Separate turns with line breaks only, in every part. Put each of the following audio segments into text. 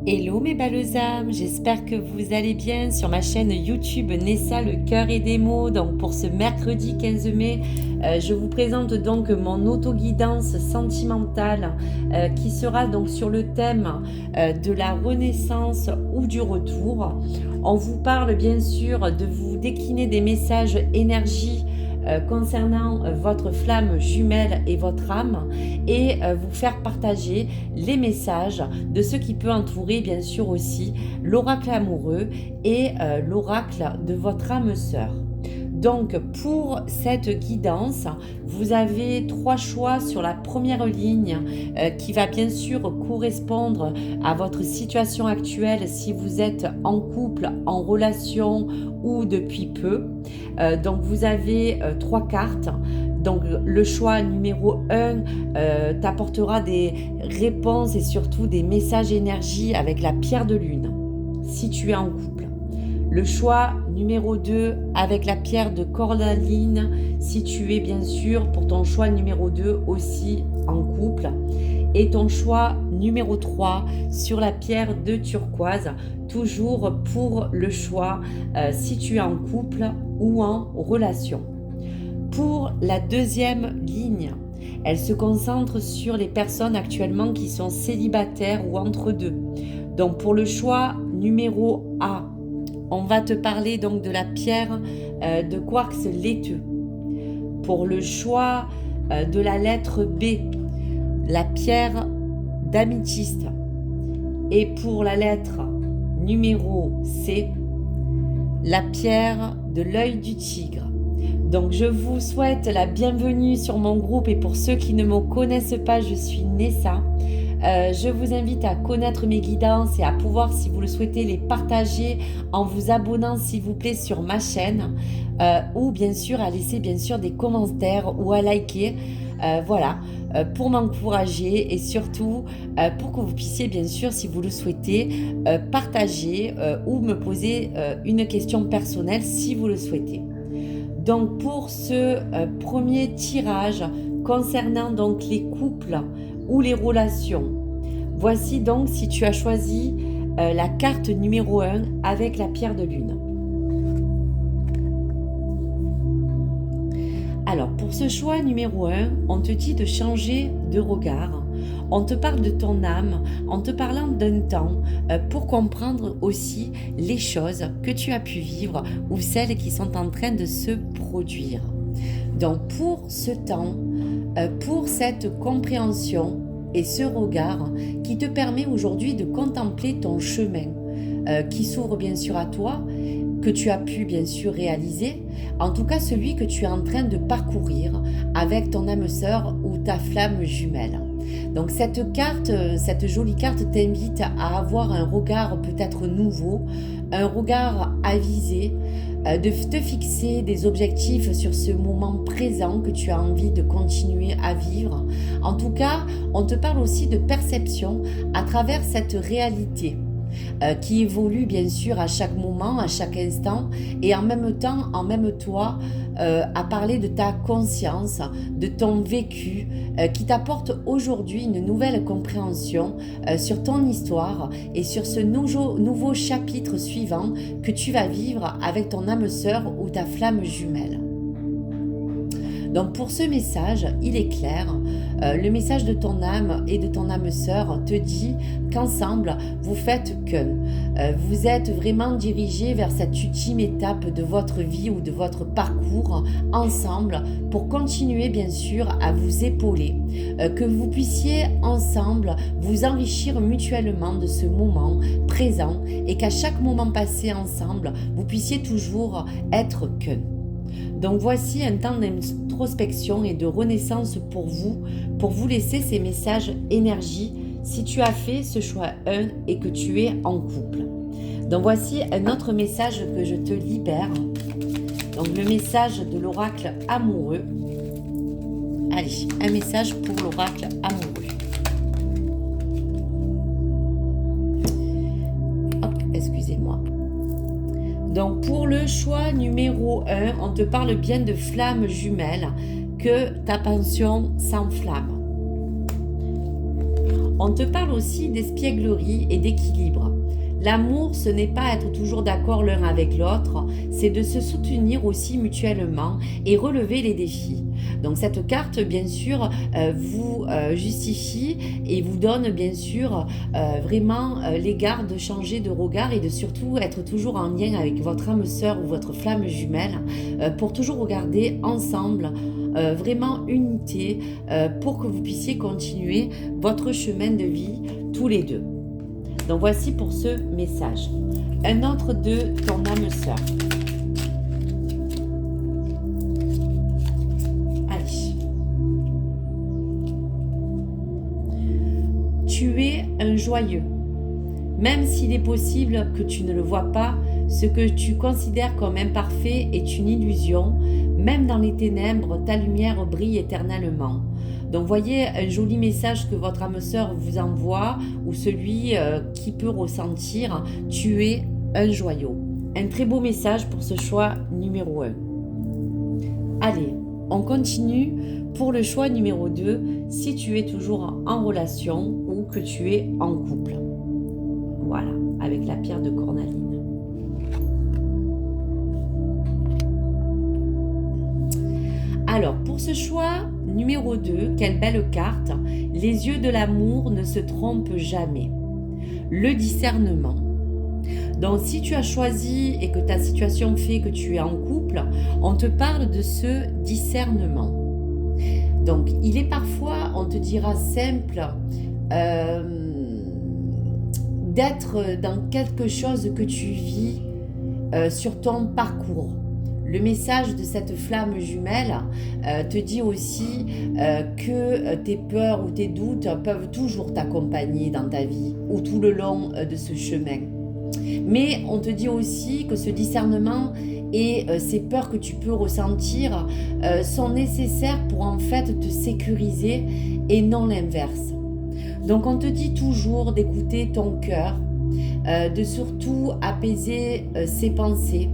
Hello mes belles âmes, j'espère que vous allez bien sur ma chaîne YouTube Nessa le cœur et des mots. Donc pour ce mercredi 15 mai, je vous présente donc mon autoguidance sentimentale qui sera donc sur le thème de la renaissance ou du retour. On vous parle bien sûr de vous décliner des messages énergie concernant votre flamme jumelle et votre âme et vous faire partager les messages de ce qui peut entourer bien sûr aussi l'oracle amoureux et l'oracle de votre âme sœur. Donc pour cette guidance, vous avez 3 choix sur la première ligne qui va bien sûr correspondre à votre situation actuelle si vous êtes en couple, en relation ou depuis peu. Donc vous avez 3 cartes. Donc le choix numéro 1 t'apportera des réponses et surtout des messages énergie avec la pierre de lune si tu es en couple. Le choix numéro 2 avec la pierre de cornaline si tu es bien sûr pour ton choix numéro 2 aussi en couple. Et ton choix numéro 3 sur la pierre de turquoise, toujours pour le choix si tu es en couple ou en relation. Pour la deuxième ligne, elle se concentre sur les personnes actuellement qui sont célibataires ou entre deux. Donc pour le choix numéro A, on va te parler donc de la pierre de quartz laiteux. Pour le choix de la lettre B, la pierre d'améthyste. Et pour la lettre numéro C, la pierre de l'œil du tigre. Donc je vous souhaite la bienvenue sur mon groupe et pour ceux qui ne me connaissent pas, je suis Nessa. Je vous invite à connaître mes guidances et à pouvoir, si vous le souhaitez, les partager en vous abonnant s'il vous plaît sur ma chaîne ou bien sûr à laisser bien sûr des commentaires ou à liker. Voilà, pour m'encourager et surtout pour que vous puissiez bien sûr, si vous le souhaitez, partager ou me poser une question personnelle si vous le souhaitez. Donc pour ce premier tirage concernant donc les couples ou les relations, voici donc si tu as choisi la carte numéro 1 avec la pierre de lune. Alors pour ce choix numéro 1, on te dit de changer de regard. On te parle de ton âme en te parlant d'un temps pour comprendre aussi les choses que tu as pu vivre ou celles qui sont en train de se produire. Donc pour ce temps, pour cette compréhension et ce regard qui te permet aujourd'hui de contempler ton chemin qui s'ouvre bien sûr à toi, que tu as pu bien sûr réaliser, en tout cas celui que tu es en train de parcourir avec ton âme sœur ou ta flamme jumelle. Donc cette carte, cette jolie carte t'invite à avoir un regard peut-être nouveau, un regard avisé, de te fixer des objectifs sur ce moment présent que tu as envie de continuer à vivre. En tout cas, on te parle aussi de perception à travers cette réalité. Qui évolue bien sûr à chaque moment, à chaque instant, et en même temps, en même toi, à parler de ta conscience, de ton vécu, qui t'apporte aujourd'hui une nouvelle compréhension sur ton histoire et sur ce nouveau chapitre suivant que tu vas vivre avec ton âme sœur ou ta flamme jumelle. Donc pour ce message, il est clair, le message de ton âme et de ton âme sœur te dit qu'ensemble, vous faites qu'un. Vous êtes vraiment dirigés vers cette ultime étape de votre vie ou de votre parcours ensemble pour continuer bien sûr à vous épauler, que vous puissiez ensemble vous enrichir mutuellement de ce moment présent et qu'à chaque moment passé ensemble, vous puissiez toujours être qu'un. Donc voici un temps d'introspection et de renaissance pour vous laisser ces messages énergie si tu as fait ce choix 1 et que tu es en couple. Donc voici un autre message que je te libère. Donc le message de l'oracle amoureux. Allez, un message pour l'oracle amoureux. Hop, excusez-moi. Donc pour le choix numéro 1, on te parle bien de flamme jumelle, que ta passion s'enflamme. On te parle aussi d'espièglerie et d'équilibre. L'amour, ce n'est pas être toujours d'accord l'un avec l'autre, c'est de se soutenir aussi mutuellement et relever les défis. Donc cette carte, bien sûr, vous justifie et vous donne, bien sûr, vraiment l'égard de changer de regard et de surtout être toujours en lien avec votre âme sœur ou votre flamme jumelle pour toujours regarder ensemble vraiment unité pour que vous puissiez continuer votre chemin de vie tous les deux. Donc voici pour ce message. Un autre de ton âme sœur. Allez. Tu es un joyeux. Même s'il est possible que tu ne le vois pas, ce que tu considères comme imparfait est une illusion. Même dans les ténèbres, ta lumière brille éternellement. Donc voyez un joli message que votre âme sœur vous envoie ou celui qui peut ressentir, tu es un joyau. Un très beau message pour ce choix numéro 1. Allez, on continue pour le choix numéro 2 si tu es toujours en relation ou que tu es en couple. Voilà, avec la pierre de cornaline. Alors, pour ce choix numéro 2, quelle belle carte. Les yeux de l'amour ne se trompent jamais. Le discernement. Donc, si tu as choisi et que ta situation fait que tu es en couple, on te parle de ce discernement. Donc, il est parfois, on te dira simple, d'être dans quelque chose que tu vis sur ton parcours. Le message de cette flamme jumelle te dit aussi que tes peurs ou tes doutes peuvent toujours t'accompagner dans ta vie ou tout le long de ce chemin. Mais on te dit aussi que ce discernement et ces peurs que tu peux ressentir sont nécessaires pour en fait te sécuriser et non l'inverse. Donc on te dit toujours d'écouter ton cœur, de surtout apaiser ses pensées.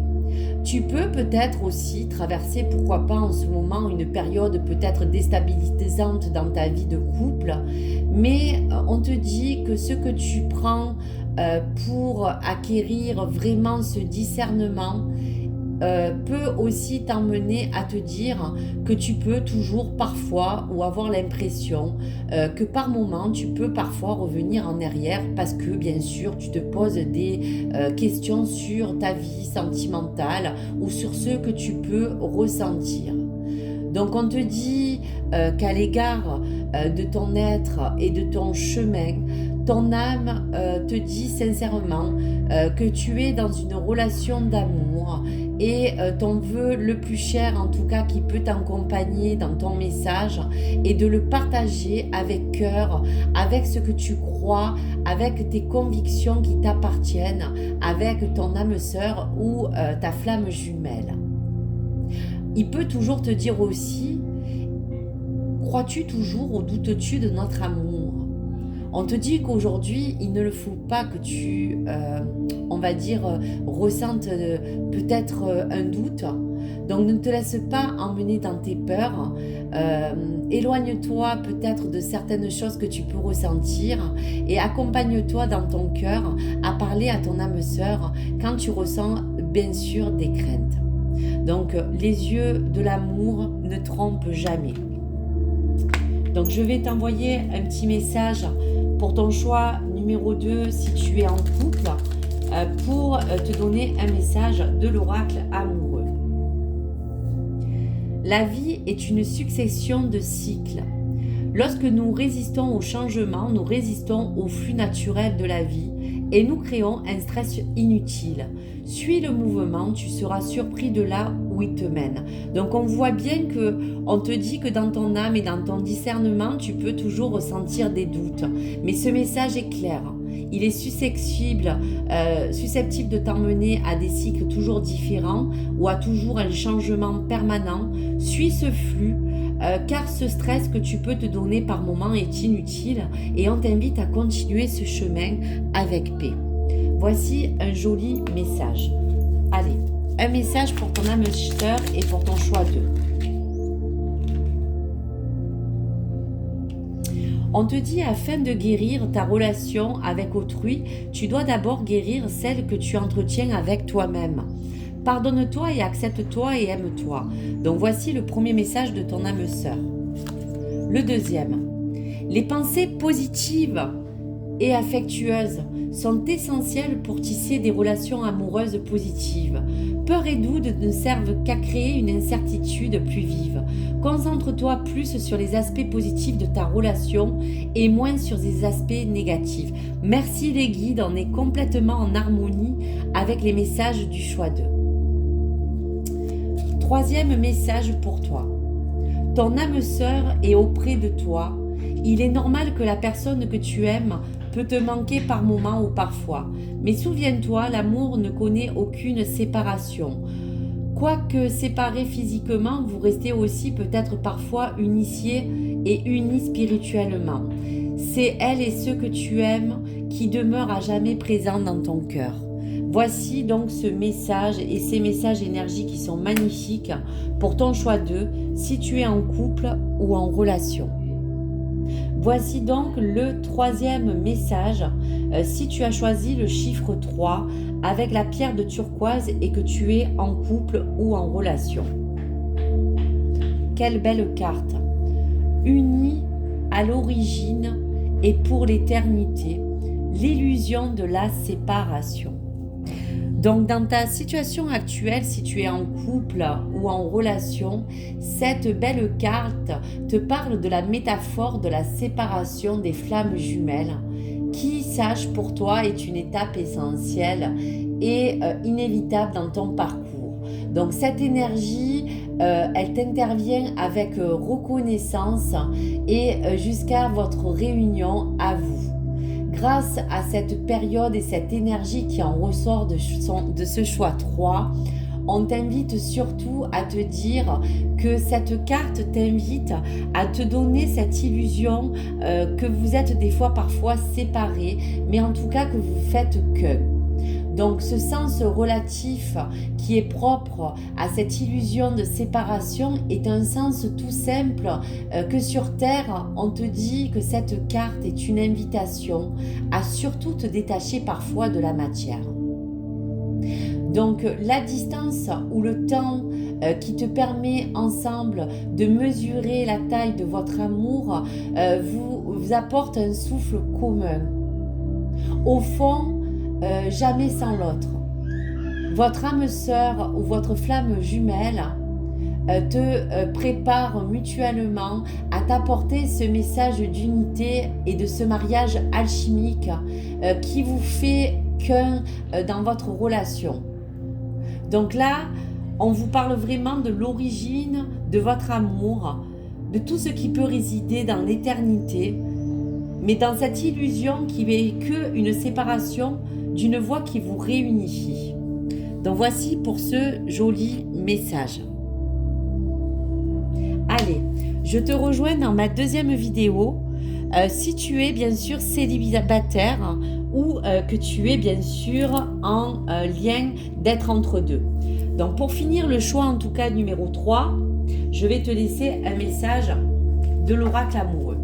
Tu peux peut-être aussi traverser, pourquoi pas en ce moment, une période peut-être déstabilisante dans ta vie de couple, mais on te dit que ce que tu prends pour acquérir vraiment ce discernement peut aussi t'emmener à te dire que tu peux toujours parfois ou avoir l'impression que par moment tu peux parfois revenir en arrière parce que bien sûr tu te poses des questions sur ta vie sentimentale ou sur ce que tu peux ressentir. Donc on te dit qu'à l'égard de ton être et de ton chemin, ton âme te dit sincèrement que tu es dans une relation d'amour et ton vœu le plus cher en tout cas qui peut t'accompagner dans ton message et de le partager avec cœur, avec ce que tu crois, avec tes convictions qui t'appartiennent, avec ton âme sœur ou ta flamme jumelle. Il peut toujours te dire aussi, crois-tu toujours ou doutes-tu de notre amour ? On te dit qu'aujourd'hui, il ne le faut pas que tu, on va dire, ressentes peut-être un doute. Donc ne te laisse pas emmener dans tes peurs. Éloigne-toi peut-être de certaines choses que tu peux ressentir et accompagne-toi dans ton cœur à parler à ton âme sœur quand tu ressens bien sûr des craintes. Donc les yeux de l'amour ne trompent jamais. Donc je vais t'envoyer un petit message pour ton choix numéro 2 si tu es en couple pour te donner un message de l'oracle amoureux. La vie est une succession de cycles. Lorsque nous résistons au changement, nous résistons au flux naturel de la vie et nous créons un stress inutile. Suis le mouvement, tu seras surpris de là où il te mène. Donc on voit bien que on te dit que dans ton âme et dans ton discernement, tu peux toujours ressentir des doutes. Mais ce message est clair. Il est susceptible de t'emmener à des cycles toujours différents ou à toujours un changement permanent. Suis ce flux. Car ce stress que tu peux te donner par moment est inutile et on t'invite à continuer ce chemin avec paix. Voici un joli message. Allez, un message pour ton âme sœur et pour ton choix 2. On te dit afin de guérir ta relation avec autrui, tu dois d'abord guérir celle que tu entretiens avec toi-même. Pardonne-toi et accepte-toi et aime-toi. Donc voici le premier message de ton âme sœur. Le deuxième. Les pensées positives et affectueuses sont essentielles pour tisser des relations amoureuses positives. Peur et doute ne servent qu'à créer une incertitude plus vive. Concentre-toi plus sur les aspects positifs de ta relation et moins sur les aspects négatifs. Merci les guides, on est complètement en harmonie avec les messages du choix 2. Troisième message pour toi. Ton âme sœur est auprès de toi. Il est normal que la personne que tu aimes peut te manquer par moments ou parfois. Mais souviens-toi, l'amour ne connaît aucune séparation. Quoique séparés physiquement, vous restez aussi peut-être parfois unifiés et unis spirituellement. C'est elle et ceux que tu aimes qui demeurent à jamais présents dans ton cœur. Voici donc ce message et ces messages énergiques qui sont magnifiques pour ton choix 2, si tu es en couple ou en relation. Voici donc le troisième message, si tu as choisi le chiffre 3 avec la pierre de turquoise et que tu es en couple ou en relation. Quelle belle carte! Unis à l'origine et pour l'éternité, l'illusion de la séparation. Donc dans ta situation actuelle, si tu es en couple ou en relation, cette belle carte te parle de la métaphore de la séparation des flammes jumelles qui, sache pour toi, est une étape essentielle et inévitable dans ton parcours. Donc cette énergie, elle t'intervient avec reconnaissance et jusqu'à votre réunion à vous. Grâce à cette période et cette énergie qui en ressort de ce choix 3, on t'invite surtout à te dire que cette carte t'invite à te donner cette illusion que vous êtes des fois parfois séparés, mais en tout cas que vous faites qu'un. Donc ce sens relatif qui est propre à cette illusion de séparation est un sens tout simple que sur Terre, on te dit que cette carte est une invitation à surtout te détacher parfois de la matière. Donc la distance ou le temps qui te permet ensemble de mesurer la taille de votre amour vous apporte un souffle commun. Au fond, jamais sans l'autre. Votre âme sœur ou votre flamme jumelle te prépare mutuellement à t'apporter ce message d'unité et de ce mariage alchimique qui vous fait qu'un dans votre relation. Donc là, on vous parle vraiment de l'origine de votre amour, de tout ce qui peut résider dans l'éternité, mais dans cette illusion qui n'est qu'une séparation d'une voie qui vous réunifie. Donc voici pour ce joli message. Allez, je te rejoins dans ma deuxième vidéo. Si tu es bien sûr célibataire ou que tu es bien sûr en lien d'être entre deux. Donc pour finir le choix en tout cas numéro 3, je vais te laisser un message de l'oracle amoureux.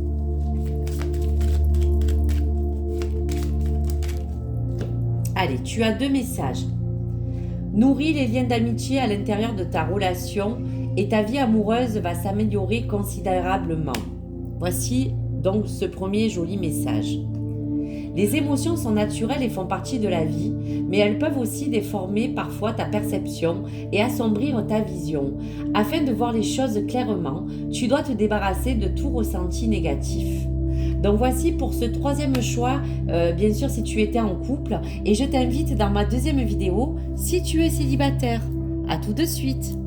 Allez, tu as 2 messages. Nourris les liens d'amitié à l'intérieur de ta relation et ta vie amoureuse va s'améliorer considérablement. Voici donc ce premier joli message. Les émotions sont naturelles et font partie de la vie, mais elles peuvent aussi déformer parfois ta perception et assombrir ta vision. Afin de voir les choses clairement, tu dois te débarrasser de tout ressenti négatif. Donc voici pour ce troisième choix, bien sûr si tu étais en couple, et je t'invite dans ma deuxième vidéo si tu es célibataire. À tout de suite.